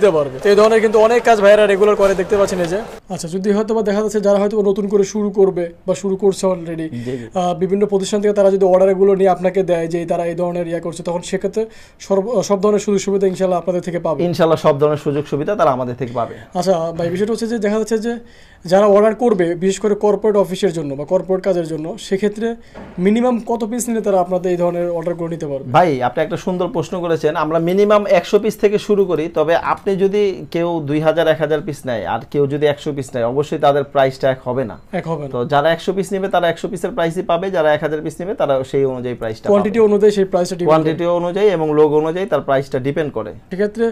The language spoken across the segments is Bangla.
দিতে পারবে। তো এই ধরনের কিন্তু অনেক কাজ ভাইরা রেগুলার করে, দেখতে পাচ্ছেন এই যে। আচ্ছা, যদি হয়তো বা দেখা যাচ্ছে যারা হয়তো নতুন করে শুরু করবে বা শুরু করছে অলরেডি, বিভিন্ন প্রতিষ্ঠান থেকে তারা যদি অর্ডারগুলো নিয়ে আপনাকে দেয় যে তারা এই ধরনের করছে, তখন সেক্ষেত্রে সব ধরনের সুযোগ সুবিধা ইনশাল্লাহ আপনাদের থেকে পাবে। ইনশাল্লাহ সব ধরনের সুযোগ সুবিধা তারা আমাদের থেকে পাবে। আচ্ছা ভাই, বিষয়টা হচ্ছে যে দেখা যাচ্ছে যে যারা অর্ডার করবে বিশেষ করে কর্পোরেট অফিসের জন্য বা কর্পোরেট কাজের জন্য, সেক্ষেত্রে মিনিমাম কত পিস নিলে তারা আপনাদের এই ধরনের অর্ডারগুলো নিতে পারবে? ভাই আপনি একটা সুন্দর প্রশ্ন করেছেন। আমরা মিনিমাম 100 পিস থেকে শুরু করি, তবে আপনি যদি কেউ 2000 1000 পিস নেয় আর কেউ যদি 100 পিস নেয়, অবশ্যই তাদের প্রাইসটা এক হবে না। তো যারা 100 পিস নেবে তারা 100 পিসের প্রাইসই পাবে, যারা 1000 পিস নেবে তারা সেই অনুযায়ী প্রাইসটা পাবে। কোয়ান্টিটি অনুযায়ী সেই প্রাইসটা কোয়ান্টিটি অনুযায়ী এবং লোগো অনুযায়ী তার প্রাইসটা ডিপেন্ড করে। সেক্ষেত্রে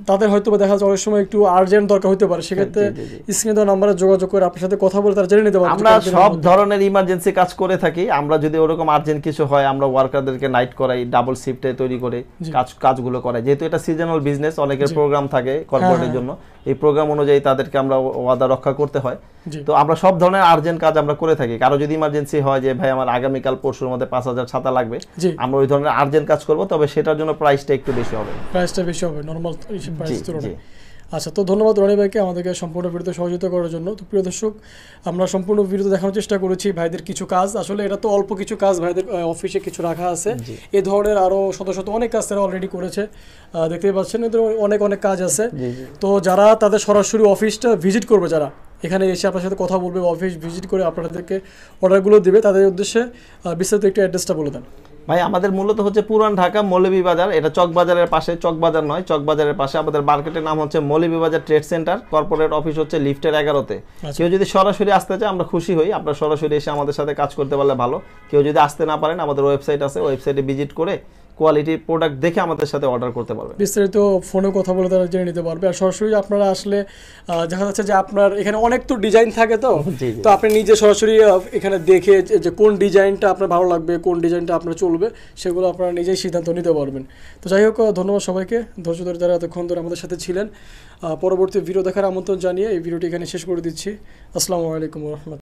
তাদের হয়তো দেখা যাচ্ছে অনেক সময় একটু আর্জেন্ট দরকার হতে পারে, সেক্ষেত্রে স্ক্রিনে দেওয়া নাম্বারে যোগাযোগ করে আপনার সাথে কথা বলে তারা জেনে নিতে পারবে। আমরা সব ধরনের ইমার্জেন্সি কাজ করে থাকি। আমরা যদি ওরকম আর্জেন্ট কিছু হয়, আমরা ওয়ার্কারদেরকে নাইট করাই, ডাবল শিফটে তৈরি করে কাজগুলো করাই। যেহেতু এটা সিজনাল বিজনেস, অনেকের প্রোগ্রাম থাকে কর্পোরেটের জন্য, এই প্রোগ্রাম অনুযায়ী তাদেরকে আমরা ওয়াদা রক্ষা করতে হয়। তো আমরা সব ধরনের আর্জেন্ট কাজ আমরা করে থাকি। কারো যদি ইমার্জেন্সি হয় যে ভাই আমার আগামীকাল পরশুর মধ্যে 5000 ছাতা লাগবে, আমরা ওই ধরনের আর্জেন্ট কাজ করব, তবে সেটার জন্য প্রাইসটা একটু বেশি হবে। প্রাইসটা বেশি হবে নরমাল প্রাইস তুলনায়। আচ্ছা, তো ধন্যবাদ রনি ভাইকে আমাদেরকে সম্পূর্ণ ভিডিওতে সহযোগিতা করার জন্য। তো প্রিয় দর্শক, আমরা সম্পূর্ণ ভিডিওতে দেখানোর চেষ্টা করেছি ভাইদের কিছু কাজ। আসলে এটা তো অল্প কিছু কাজ, ভাইদের অফিসে কিছু রাখা আছে। এই ধরনের আরও শত শত অনেক কাজ তারা অলরেডি করেছে, দেখতেই পাচ্ছেন। এদের অনেক অনেক কাজ আছে। তো যারা তাদের সরাসরি অফিসটা ভিজিট করবে, যারা এখানে এসে আপনার সাথে কথা বলবে, অফিস ভিজিট করে আপনাদেরকে অর্ডারগুলো দিবে, তাদের উদ্দেশ্যে বিস্তারিত একটু অ্যাড্রেসটা বলে দেন। ভাই আমাদের মূলত হচ্ছে পুরান ঢাকা মৌলভীবাজার, এটা চকবাজারের পাশে, চকবাজার নয় চকবাজারের পাশে। আমাদের মার্কেটের নাম হচ্ছে Moulvibazar trade centre. Corporate office হচ্ছে লিফটের 11-তে। কেউ যদি সরাসরি আসতে চায় আমরা খুশি হই, আপনারা সরাসরি এসে আমাদের সাথে কাজ করতে পারলে ভালো। কেউ যদি আসতে না পারেন, আমাদের ওয়েবসাইট আছে, ওয়েবসাইটে ভিজিট করে কোয়ালিটির প্রোডাক্ট দেখে আমাদের সাথে অর্ডার করতে পারবে। বিস্তারিত ফোনে কথা বলে তারা জেনে নিতে পারবে। আর সরাসরি আপনারা আসলে দেখা যাচ্ছে যে আপনার এখানে অনেক তো ডিজাইন থাকে, তো আপনি নিজে সরাসরি এখানে দেখে যে কোন ডিজাইনটা আপনার ভালো লাগবে, কোন ডিজাইনটা আপনার চলবে, সেগুলো আপনারা নিজেই সিদ্ধান্ত নিতে পারবেন। তো যাই হোক, ধন্যবাদ সবাইকে ধৈর্য ধরে যারা এতক্ষণ ধরে আমাদের সাথে ছিলেন। পরবর্তী ভিডিও দেখার আমন্ত্রণ জানিয়ে এই ভিডিওটি এখানে শেষ করে দিচ্ছি। আসসালামু আলাইকুম ওয়া রাহমাতুল্লাহ।